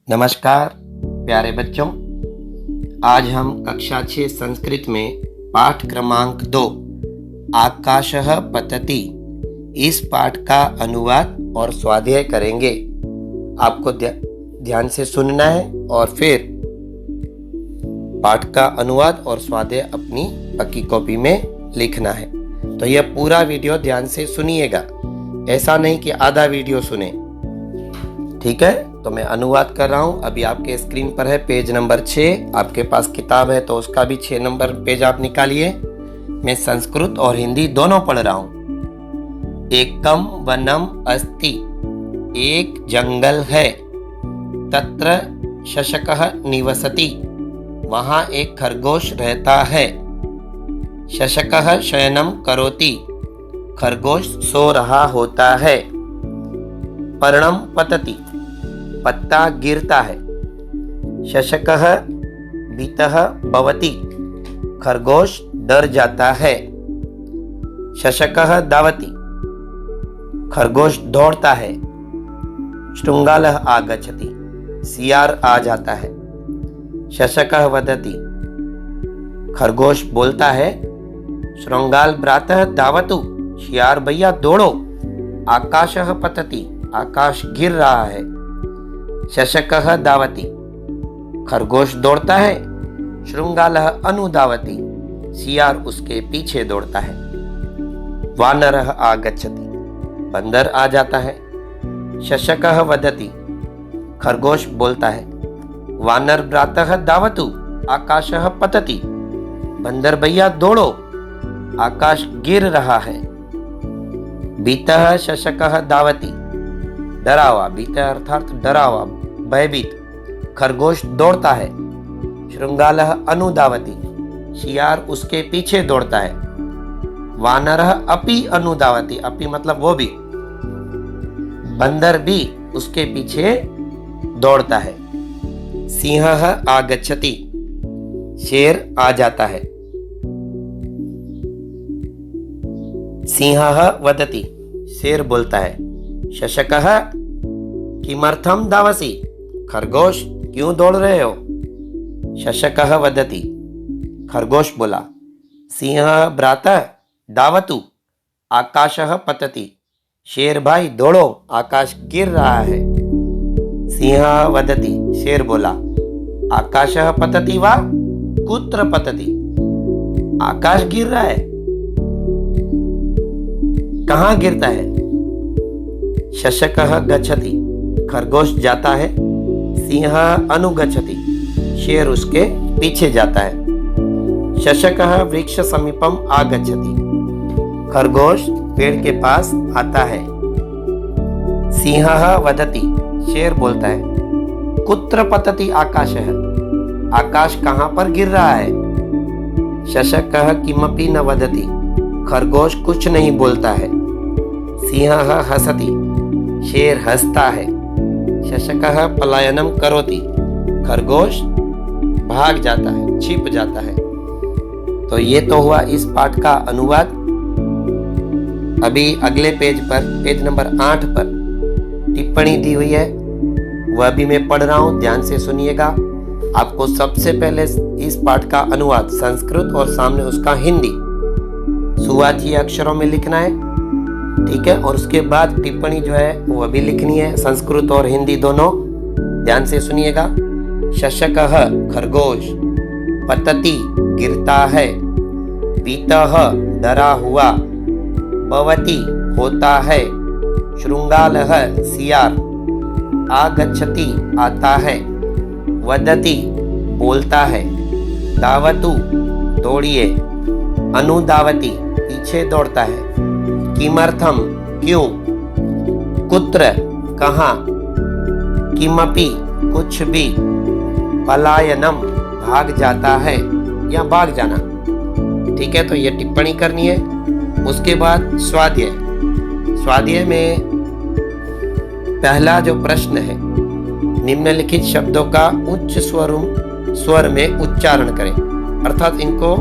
नमस्कार प्यारे बच्चों, आज हम कक्षा 6 संस्कृत में पाठ क्रमांक 2 आकाशः पतति इस पाठ का अनुवाद और स्वाध्याय करेंगे। आपको ध्यान से सुनना है और फिर पाठ का अनुवाद और स्वाध्याय अपनी पक्की कॉपी में लिखना है। तो यह पूरा वीडियो ध्यान से सुनिएगा, ऐसा नहीं कि आधा वीडियो सुने, ठीक है। तो मैं अनुवाद कर रहा हूं। अभी आपके स्क्रीन पर है पेज नंबर 6। आपके पास किताब है तो उसका भी 6 नंबर पेज आप निकालिए। मैं संस्कृत और हिंदी दोनों पढ़ रहा हूं। एकम वनम अस्ति, एक जंगल है। तत्र शशकः निवसति, वहां एक खरगोश रहता है। शशकः शयनम करोति, खरगोश सो रहा होता है। पर्णम पतति, पत्ता गिरता है। शशकः भीतः भवति, खरगोश डर जाता है। शशकः धावति, खरगोश दौड़ता है। शृंगालः आगच्छति, सियार आ जाता है। शशकः वदति, खरगोश बोलता है। शृंगाल भ्रातः धावतु, सियार भैया दौड़ो। आकाशः पतति, आकाश गिर रहा है। शशकः धावति, खरगोश दौड़ता है। शृंगालः अनुधावति, सियार उसके पीछे दौड़ता है। वानरः आगच्छति, बंदर आ जाता है। शशकः वदति, खरगोश बोलता है। वानर भ्रातः धावतु, आकाशः पतति, बंदर भैया दौड़ो, आकाश गिर रहा है। भीतः शशकः धावति, डरा भीतर अर्थात डरा हुआ, भयभीत, खरगोश दौड़ता है। शृंगालः अनुधावति, सियार उसके पीछे दौड़ता है। वानरः अपि अनुधावति, अपि मतलब वो भी, बंदर भी उसके पीछे दौड़ता है। सिंहः आगच्छति, शेर आ जाता है। सिंहः वदति, शेर बोलता है। शशकः किमर्थम धावसि, खरगोश क्यों दौड़ रहे हो। शशकः वदति, खरगोश बोला। सिंह भ्रातः धावतु, आकाशः पतति, शेर भाई दौड़ो, आकाश गिर रहा है। सिंह वदति, शेर बोला। आकाशः पतति वा कुत्र पतति, आकाश गिर रहा है, कहाँ गिरता है। शशकः गच्छति, खरगोश जाता है। सिंह अनुगच्छति, शेर उसके पीछे जाता है। शशकः वृक्ष समीपम आगच्छति, खरगोश पेड़ के पास आता है। सिंहः वदति, शेर बोलता है। कुत्र पतति आकाशः, आकाश कहाँ पर गिर रहा है। शशकः किमपि न वदति, खरगोश कुछ नहीं बोलता है। सिंहः हसति, शेर हंसता है। शशकः पलायनम करोति, खरगोश भाग जाता है, छिप जाता है। तो ये तो हुआ इस पाठ का अनुवाद। अभी अगले पेज पर, पेज नंबर 8 पर टिप्पणी दी हुई है, वह भी मैं पढ़ रहा हूं, ध्यान से सुनिएगा। आपको सबसे पहले इस पाठ का अनुवाद संस्कृत और सामने उसका हिंदी सुवाच्य अक्षरों में लिखना है, ठीक है। और उसके बाद टिप्पणी जो है वह भी लिखनी है, संस्कृत और हिंदी दोनों। ध्यान से सुनिएगा। शशकः खरगोश, पतति गिरता है, भीतः डरा हुआ, भवति होता है, शृंगालः सियार, आगच्छति आता है, वदति बोलता है, धावतु दौड़िए, अनुधावति पीछे दौड़ता है, किमर्थम क्यों, कुत्र कहाँ, किमपि कुछ भी, पलायनम भाग जाता है या भाग जाना, ठीक है। तो ये टिप्पणी करनी है। उसके बाद स्वाध्याय। स्वाध्याय में पहला जो प्रश्न है, निम्नलिखित शब्दों का उच्च स्वर में उच्चारण करें, अर्थात इनको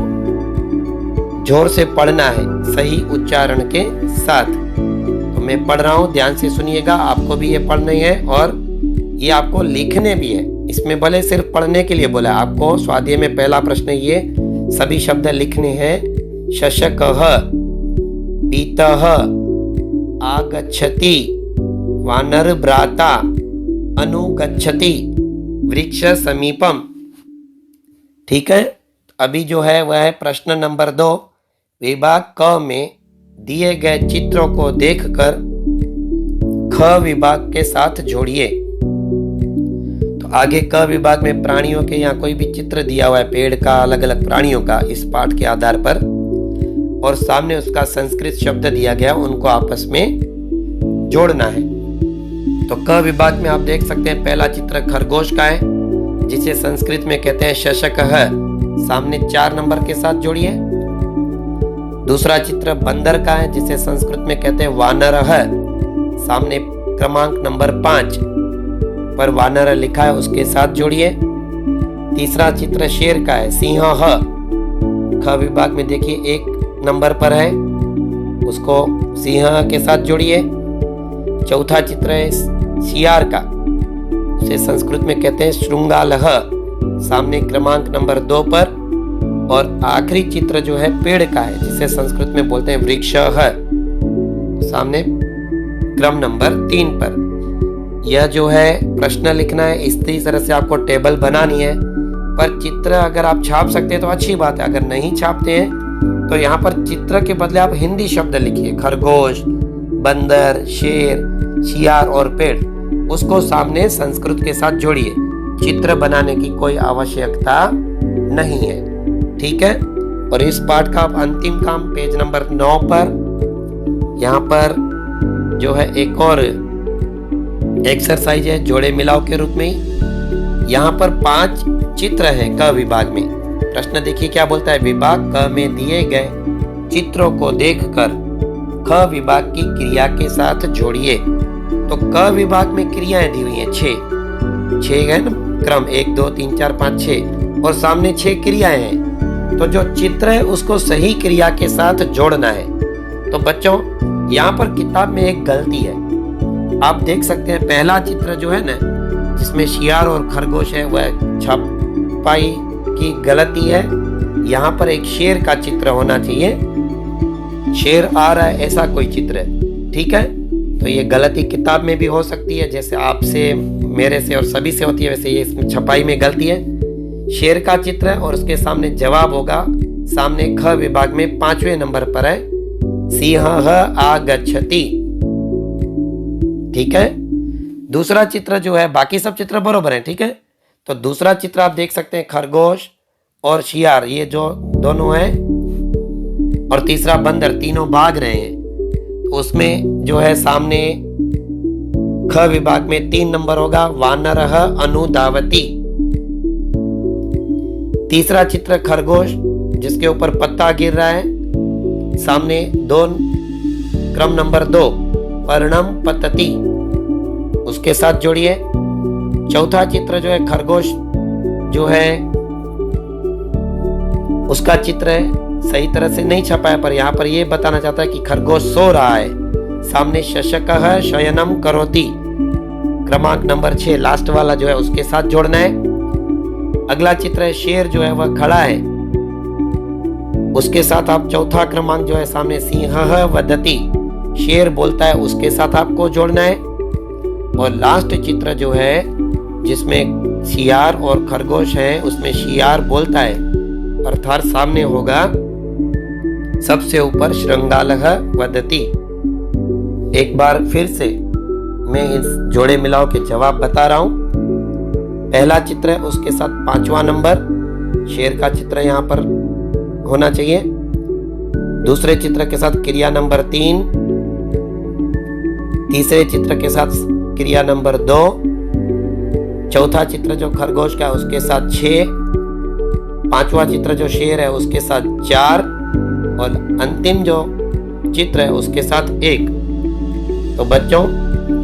जोर से पढ़ना है सही उच्चारण के साथ। तो मैं पढ़ रहा हूँ, ध्यान से सुनिएगा। आपको भी ये पढ़नी है और ये आपको लिखने भी है, इसमें भले सिर्फ पढ़ने के लिए बोला है। आपको स्वाध्याय में पहला प्रश्न ये सभी शब्द लिखने हैं। शशकः, पीतः, आगच्छति, वानरभ्राता, अनुगच्छति, वृक्ष समीपम। ठीक है, अभी जो है वह है प्रश्न नंबर 2। विभाग क में दिए गए चित्रों को देखकर ख विभाग के साथ जोड़िए। तो आगे क विभाग में प्राणियों के यहाँ कोई भी चित्र दिया हुआ है, पेड़ का, अलग अलग प्राणियों का, इस पाठ के आधार पर, और सामने उसका संस्कृत शब्द दिया गया, उनको आपस में जोड़ना है। तो क विभाग में आप देख सकते हैं पहला चित्र खरगोश का है, जिसे संस्कृत में कहते हैं शशकः, सामने 4 नंबर के साथ जोड़िए। दूसरा चित्र बंदर का है, जिसे संस्कृत में कहते हैं वानरः, सामने क्रमांक नंबर 5 पर वानर लिखा है, उसके साथ जोड़िए। तीसरा चित्र शेर का है, सिंहः, ख विभाग में देखिए 1 नंबर पर है, उसको सिंह के साथ जोड़िए। चौथा चित्र है शियार का, उसे संस्कृत में कहते हैं श्रृंगालः, सामने क्रमांक नंबर 2 पर। और आखिरी चित्र जो है पेड़ का है, जिसे संस्कृत में बोलते हैं वृक्षः, सामने क्रम नंबर 3 पर। यह जो है प्रश्न लिखना है, इस तरह से आपको टेबल बनानी है। पर चित्र अगर आप छाप सकते हैं तो अच्छी बात है, अगर नहीं छापते हैं तो यहाँ पर चित्र के बदले आप हिंदी शब्द लिखिए, खरगोश, बंदर, शेर, शियार और पेड़, उसको सामने संस्कृत के साथ जोड़िए। चित्र बनाने की कोई आवश्यकता नहीं है, ठीक है। और इस पाठ का अंतिम काम पेज नंबर 9 पर, यहाँ पर जो है एक और एक्सरसाइज है जोड़े मिलाओ के रूप में। यहाँ पर 5 चित्र हैं क विभाग में। प्रश्न देखिए क्या बोलता है, विभाग क में दिए गए चित्रों को देखकर ख विभाग की क्रिया के साथ जोड़िए। तो क विभाग में क्रियाएं दी हुई हैं 6 है ना, क्रम 1 2 3 4 5 6, और सामने 6 क्रियाएं हैं। तो जो चित्र है उसको सही क्रिया के साथ जोड़ना है। तो बच्चों यहाँ पर किताब में एक गलती है, आप देख सकते हैं पहला चित्र जो है ना, जिसमें शियार और खरगोश है, वह छपाई की गलती है। यहाँ पर एक शेर का चित्र होना चाहिए, शेर आ रहा है ऐसा कोई चित्र है, ठीक है। तो ये गलती किताब में भी हो सकती है, जैसे आपसे, मेरे से और सभी से होती है, वैसे ये इसमें छपाई में गलती है। शेर का चित्र है और उसके सामने जवाब होगा, सामने ख विभाग में 5वें नंबर पर है, सिंहः आगच्छति, ठीक है। दूसरा चित्र जो है, बाकी सब चित्र बरोबर है, ठीक है। तो दूसरा चित्र आप देख सकते हैं खरगोश और शियार, ये जो दोनों हैं, और तीसरा बंदर, तीनों भाग रहे हैं। तो उसमें जो है सामने ख विभाग में 3 नंबर होगा, वानरः अनुधावति। तीसरा चित्र खरगोश, जिसके ऊपर पत्ता गिर रहा है, सामने 2 क्रम नंबर 2 पर्णम पतति, उसके साथ जोड़िए। चौथा चित्र जो है खरगोश जो है उसका चित्र है, सही तरह से नहीं छपा है, पर यहाँ पर ये बताना चाहता है कि खरगोश सो रहा है, सामने शशकः शयनम करोति, क्रमांक नंबर 6 लास्ट वाला जो है उसके साथ जोड़ना है। अगला चित्र है शेर जो है वह खड़ा है, उसके साथ आप चौथा क्रमांक जो है सामने सिंहः वदति, शेर बोलता है, उसके साथ आपको जोड़ना है। और लास्ट चित्र जो है जिसमें शियार और खरगोश है, उसमें शियार बोलता है, अर्थात सामने होगा सबसे ऊपर श्रृंगालः वदति। एक बार फिर से मैं इस जोड़े मिलाओ के जवाब बता रहा हूं। पहला चित्र है, उसके साथ 5वां नंबर शेर का चित्र यहाँ पर होना चाहिए। दूसरे चित्र के साथ क्रिया नंबर 3, तीसरे चित्र के साथ क्रिया नंबर 2, चौथा चित्र जो खरगोश का है उसके साथ 6, 5वां चित्र जो शेर है उसके साथ 4, और अंतिम जो चित्र है उसके साथ 1। तो बच्चों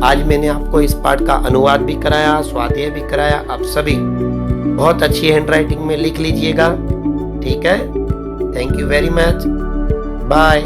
आज मैंने आपको इस पाठ का अनुवाद भी कराया, स्वाध्याय भी कराया। आप सभी बहुत अच्छी हैंडराइटिंग में लिख लीजिएगा, ठीक है। Thank you very much, bye.